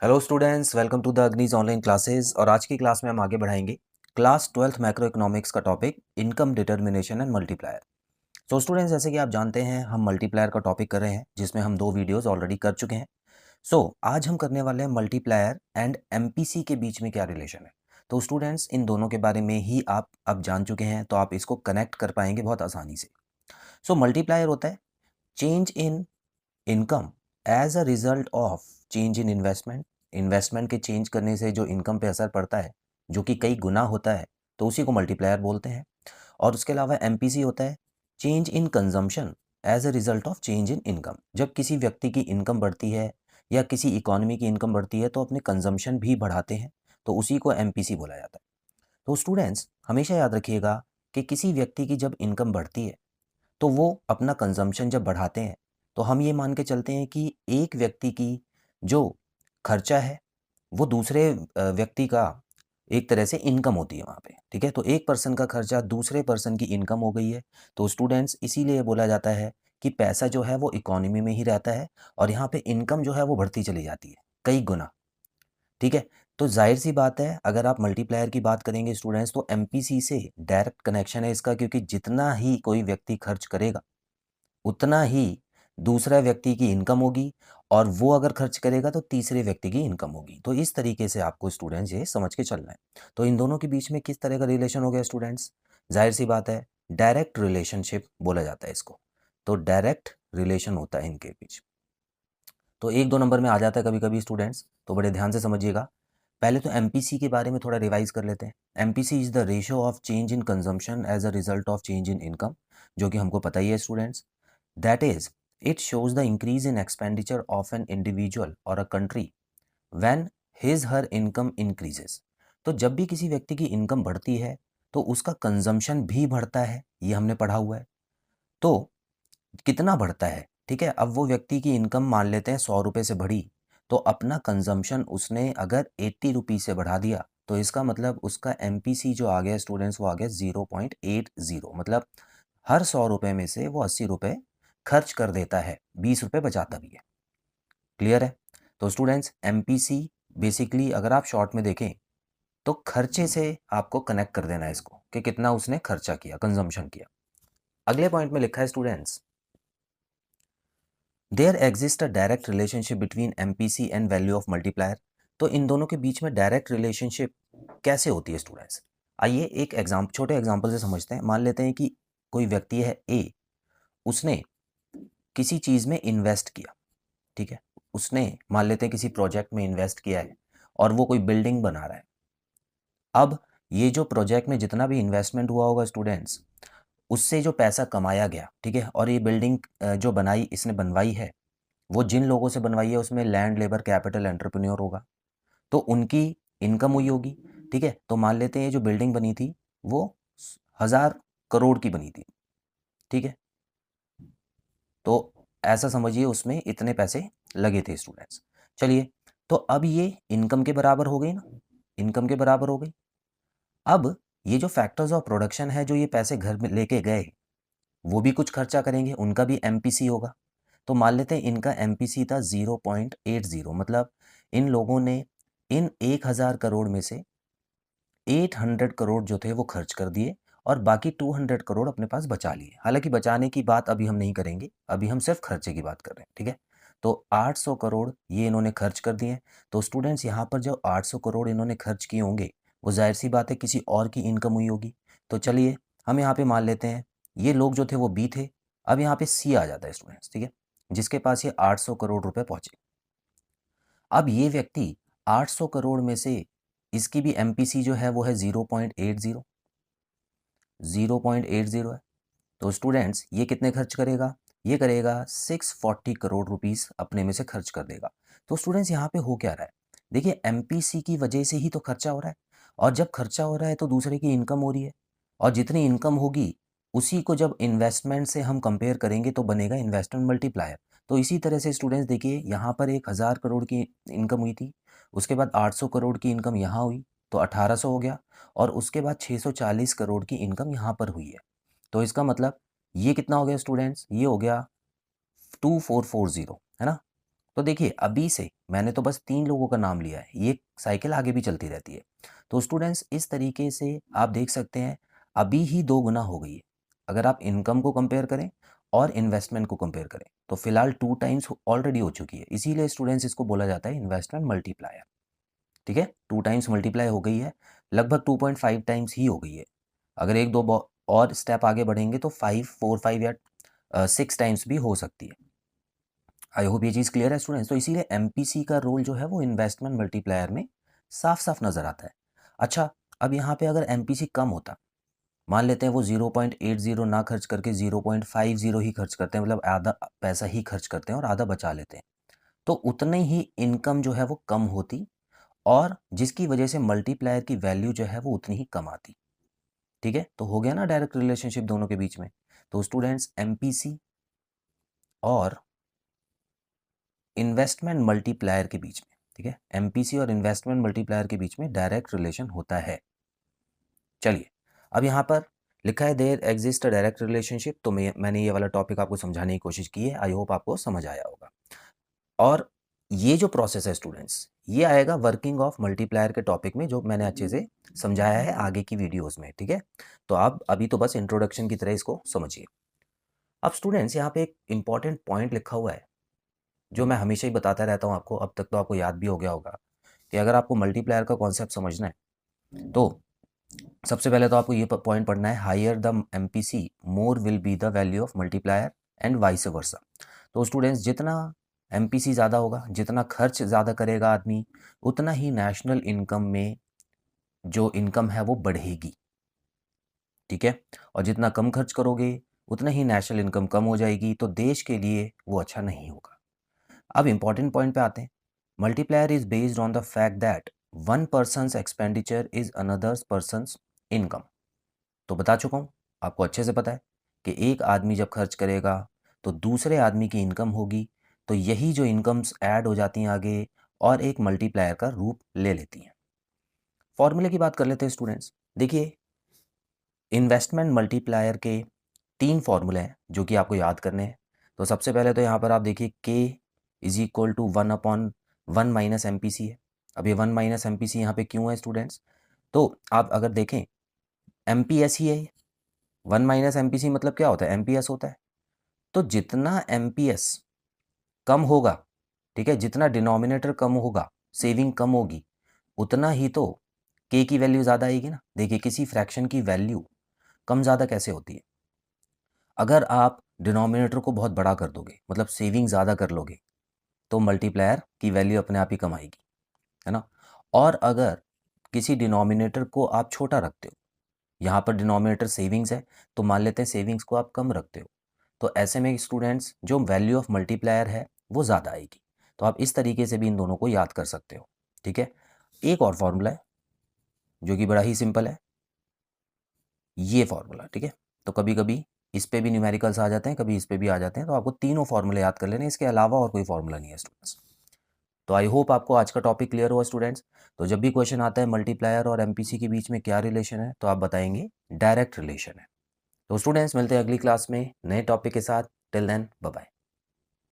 Hello students, welcome to the Agnij online classes. और आज की क्लास में हम आगे बढ़ाएंगे क्लास 12th मैक्रो इकोनॉमिक्स का topic income determination and multiplier. तो स्टूडेंट्स, जैसे कि आप जानते हैं, हम मल्टीप्लायर का टॉपिक कर रहे हैं जिसमें हम 2 वीडियोस ऑलरेडी कर चुके हैं। आज हम करने वाले हैं मल्टीप्लायर एंड एमपीसी के बीच में क्या रिलेशन है। तो स्टूडेंट्स, इन दोनों के बारे में ही आप अब जान चुके हैं, तो आप इसको कनेक्ट कर पाएंगे बहुत आसानी से। मल्टीप्लायर होता है change in income as a result of change in investment. Investment के चेंज करने से जो इनकम पे असर पड़ता है, जो कि कई गुना होता है, तो उसी को मल्टीप्लायर बोलते हैं। और उसके अलावा एमपीसी होता है change in consumption as a result of change in income. जब किसी व्यक्ति की इनकम बढ़ती है या किसी इकोनॉमी की इनकम बढ़ती है, तो अपने कंजम्पशन भी बढ़ाते हैं, तो उसी को एमपीसी बोला जाता है। तो स्टूडेंट्स, हमेशा याद रखिएगा कि किसी व्यक्ति की जब इनकम बढ़ती है, तो वो अपना कंजम्पशन जब बढ़ाते हैं, तो हम ये मान के चलते हैं कि एक व्यक्ति की जो खर्चा है, वो दूसरे व्यक्ति का एक तरह से इनकम होती है वहाँ पे। ठीक है, तो एक पर्सन का खर्चा दूसरे पर्सन की इनकम हो गई है। तो स्टूडेंट्स, इसीलिए बोला जाता है कि पैसा जो है वो इकोनॉमी में ही रहता है और यहाँ पे इनकम जो है वो बढ़ती चली जाती है कई गुना। ठीक है, तो जाहिर सी बात है, अगर आप मल्टीप्लायर की बात करेंगे स्टूडेंट्स, तो एमपीसी से डायरेक्ट कनेक्शन है इसका, क्योंकि जितना ही कोई व्यक्ति खर्च करेगा, उतना ही दूसरा व्यक्ति की इनकम होगी, और वो अगर खर्च करेगा तो तीसरे व्यक्ति की इनकम होगी। तो इस तरीके से आपको स्टूडेंट्स ये समझ के चलना है। तो इन दोनों के बीच में किस तरह का रिलेशन हो गया स्टूडेंट्स? जाहिर सी बात है, डायरेक्ट रिलेशनशिप बोला जाता है इसको। तो डायरेक्ट रिलेशन होता है इनके बीच। तो 1-2 नंबर में आ जाता है कभी कभी स्टूडेंट्स, तो बड़े ध्यान से समझिएगा। पहले तो एमपीसी के बारे में थोड़ा रिवाइज कर लेते हैं। MPC is the ratio of change in consumption as a result of change in income, जो कि हमको पता ही है students. That is, it shows the increase in expenditure of an individual or a country when his her income increases। तो जब भी किसी व्यक्ति की इनकम बढ़ती है, तो उसका कंजम्पशन भी बढ़ता है, ये हमने पढ़ा हुआ है। तो कितना बढ़ता है? ठीक है, अब वो व्यक्ति की इनकम मान लेते हैं 100 रुपये से बढ़ी, तो अपना कंजम्पशन उसने अगर 80 रुपीज़ से बढ़ा दिया, तो इसका मतलब उसका एमपीसी जो आ गया स्टूडेंट्स, वो आ गया 0.80। मतलब हर 100 रुपये में से वो 80 रुपये खर्च कर देता है, 20 रुपये बचाता भी है। क्लियर है? तो स्टूडेंट्स, एमपीसी बेसिकली अगर आप शॉर्ट में देखें, तो खर्चे से आपको कनेक्ट कर देना है इसको, कि कितना उसने खर्चा किया, कंजम्पशन किया। अगले पॉइंट में लिखा है students, there exist a direct relationship between MPC and value of multiplier. तो इन दोनों के बीच में डायरेक्ट रिलेशनशिप कैसे होती है स्टूडेंट्स? आइए एक छोटे एग्जाम्पल से समझते हैं। मान लेते हैं कि कोई व्यक्ति है ए, उसने किसी चीज़ में इन्वेस्ट किया। ठीक है, उसने मान लेते हैं किसी प्रोजेक्ट में इन्वेस्ट किया है और वो कोई बिल्डिंग बना रहा है। अब ये जो प्रोजेक्ट में जितना भी इन्वेस्टमेंट हुआ होगा स्टूडेंट्स, उससे जो पैसा कमाया गया, ठीक है, और ये बिल्डिंग जो बनाई, इसने बनवाई है, वो जिन लोगों से बनवाई है उसमें लैंड, लेबर, कैपिटल, एंटरप्रेन्योर होगा, तो उनकी इनकम हुई होगी। ठीक है, तो मान लेते हैं ये जो बिल्डिंग बनी थी, वो 1000 करोड़ की बनी थी। ठीक है, तो ऐसा समझिए उसमें इतने पैसे लगे थे स्टूडेंट्स। चलिए, तो अब ये इनकम के बराबर हो गई ना, इनकम के बराबर हो गई। अब ये जो फैक्टर्स ऑफ प्रोडक्शन है, जो ये पैसे घर में लेके गए, वो भी कुछ खर्चा करेंगे, उनका भी एमपीसी होगा। तो मान लेते हैं इनका एमपीसी था 0.80। मतलब इन लोगों ने इन 1000 करोड़ में से 800 करोड़ जो थे वो खर्च कर दिए, और बाकी 200 करोड़ अपने पास बचा लिए। हालांकि बचाने की बात अभी हम नहीं करेंगे, अभी हम सिर्फ खर्चे की बात कर रहे हैं। ठीक है, तो 800 करोड़ ये इन्होंने खर्च कर दिए। तो स्टूडेंट्स, यहाँ पर जो 800 करोड़ इन्होंने खर्च किए होंगे, वो जाहिर सी बात है किसी और की इनकम हुई होगी। तो चलिए, हम यहाँ पे मान लेते हैं ये लोग जो थे वो बी थे। अब यहाँ पे सी आ जाता है स्टूडेंट्स। ठीक है, जिसके पास ये 800 करोड़ रुपए पहुंचे। अब ये व्यक्ति 800 करोड़ में से, इसकी भी एमपीसी जो है वो है 0.80, 0.80 है। तो स्टूडेंट्स, ये कितने खर्च करेगा? ये करेगा 640 करोड़ रुपीस अपने में से खर्च कर देगा। तो स्टूडेंट्स, यहाँ पे हो क्या रहा है? देखिए, एमपीसी की वजह से ही तो खर्चा हो रहा है, और जब खर्चा हो रहा है तो दूसरे की इनकम हो रही है, और जितनी इनकम होगी उसी को जब इन्वेस्टमेंट से हम कंपेयर करेंगे तो बनेगा इन्वेस्टमेंट मल्टीप्लायर। तो इसी तरह से स्टूडेंट्स देखिए, यहाँ पर 1000 करोड़ की इनकम हुई थी, उसके बाद 800 करोड़ की इनकम यहाँ हुई, तो 1800 हो गया, और उसके बाद 640 करोड़ की इनकम यहाँ पर हुई है। तो इसका मतलब ये कितना हो गया स्टूडेंट्स? ये हो गया 2440, है ना? तो देखिए अभी से मैंने तो बस 3 लोगों का नाम लिया है, ये साइकिल आगे भी चलती रहती है। तो स्टूडेंट्स इस तरीके से आप देख सकते हैं अभी ही 2 गुना हो गई है। अगर आप इनकम को कंपेयर करें और इन्वेस्टमेंट को कंपेयर करें तो फिलहाल 2 टाइम्स ऑलरेडी हो चुकी है। इसीलिए स्टूडेंट्स इसको बोला जाता है इन्वेस्टमेंट मल्टीप्लायर। ठीक है, 2 टाइम्स मल्टीप्लाई हो गई है, लगभग 2.5 टाइम्स ही हो गई है। अगर 1-2 और स्टेप आगे बढ़ेंगे तो 4-5 या 6 टाइम्स भी हो सकती है। आई होप ये चीज़ क्लियर है स्टूडेंट्स। तो इसीलिए एमपीसी का रोल जो है वो इन्वेस्टमेंट मल्टीप्लायर में साफ साफ नज़र आता है। अच्छा, अब यहाँ पे अगर एमपीसी कम होता, मान लेते हैं वो 0.80 ना खर्च करके 0.50 ही खर्च करते हैं, मतलब आधा पैसा ही खर्च करते हैं और आधा बचा लेते हैं, तो उतनी ही इनकम जो है वो कम होती और जिसकी वजह से मल्टीप्लायर की वैल्यू जो है वो उतनी ही कम आती। ठीक है, तो हो गया ना डायरेक्ट रिलेशनशिप दोनों के बीच में। तो स्टूडेंट्स एमपीसी और इन्वेस्टमेंट मल्टीप्लायर के बीच में, ठीक है, एमपीसी और इन्वेस्टमेंट मल्टीप्लायर के बीच में डायरेक्ट रिलेशन होता है। चलिए, अब यहाँ पर लिखा है there exist a direct relationship, तो मैंने ये वाला टॉपिक आपको समझाने की कोशिश की है। आई होप आपको समझ आया होगा। और ये जो प्रोसेस है स्टूडेंट्स, ये आएगा वर्किंग ऑफ मल्टीप्लायर के टॉपिक में, जो मैंने अच्छे से समझाया है आगे की वीडियोस में। ठीक है, तो आप अभी तो बस इंट्रोडक्शन की तरह इसको समझिए। अब स्टूडेंट्स यहाँ पे एक इंपॉर्टेंट पॉइंट लिखा हुआ है जो मैं हमेशा ही बताता रहता हूँ आपको, अब तक तो आपको याद भी हो गया होगा कि अगर आपको मल्टीप्लायर का कॉन्सेप्ट समझना है तो सबसे पहले तो आपको ये पॉइंट पढ़ना है, higher the MPC more will be the value of multiplier and vice versa. तो स्टूडेंट्स जितना एमपीसी ज़्यादा होगा, जितना खर्च ज़्यादा करेगा आदमी, उतना ही नेशनल इनकम में जो इनकम है वो बढ़ेगी। ठीक है, और जितना कम खर्च करोगे उतना ही नेशनल इनकम कम हो जाएगी, तो देश के लिए वो अच्छा नहीं होगा। अब इंपॉर्टेंट पॉइंट पे आते हैं। Multiplier is based on the fact that one persons expenditure is another persons income. तो बता चुका हूँ, आपको अच्छे से पता है कि एक आदमी जब खर्च करेगा तो दूसरे आदमी की इनकम होगी, तो यही जो इनकम्स ऐड हो जाती हैं आगे और एक मल्टीप्लायर का रूप ले लेती हैं। फॉर्मूले की बात कर लेते हैं स्टूडेंट्स। देखिए, इन्वेस्टमेंट मल्टीप्लायर के 3 फॉर्मूले हैं जो कि आपको याद करने हैं। तो सबसे पहले तो यहाँ पर आप देखिए K is equal to 1/1 minus M P C है। अब ये 1 माइनस एम पी सी यहाँ पे क्यों है स्टूडेंट्स? तो आप अगर देखें एम पी एस ही है, 1 माइनस एम पी सी मतलब क्या होता है? एम पी एस होता है। तो जितना एम पी एस कम होगा, ठीक है, जितना डिनोमिनेटर कम होगा, सेविंग कम होगी, उतना ही तो K की वैल्यू ज़्यादा आएगी ना। देखिए किसी फ्रैक्शन की वैल्यू कम ज़्यादा कैसे होती है? अगर आप डिनोमिनेटर को बहुत बड़ा कर दोगे, मतलब सेविंग ज़्यादा कर लोगे, तो मल्टीप्लायर की वैल्यू अपने आप ही कम आएगी, है ना। और अगर किसी डिनोमिनेटर को आप छोटा रखते हो, यहाँ पर डिनोमिनेटर सेविंग्स है, तो मान लेते हैं सेविंग्स को आप कम रखते हो, तो ऐसे में स्टूडेंट्स जो वैल्यू ऑफ मल्टीप्लायर है वो ज़्यादा आएगी। तो आप इस तरीके से भी इन दोनों को याद कर सकते हो। ठीक है, एक और फॉर्मूला है जो कि बड़ा ही सिंपल है, ये फॉर्मूला। ठीक है, तो कभी कभी इस पे भी न्यूमेरिकल्स आ जाते हैं, कभी इस पे भी आ जाते हैं, तो आपको तीनों फॉर्मूले याद कर लेने, इसके अलावा और कोई फॉर्मूला नहीं है स्टूडेंट्स। तो आई होप आपको आज का टॉपिक क्लियर हुआ स्टूडेंट्स। तो जब भी क्वेश्चन आता है मल्टीप्लायर और एमपीसी के बीच में क्या रिलेशन है, तो आप बताएंगे डायरेक्ट रिलेशन है। तो स्टूडेंट्स मिलते हैं अगली क्लास में नए टॉपिक के साथ। Till then bye bye.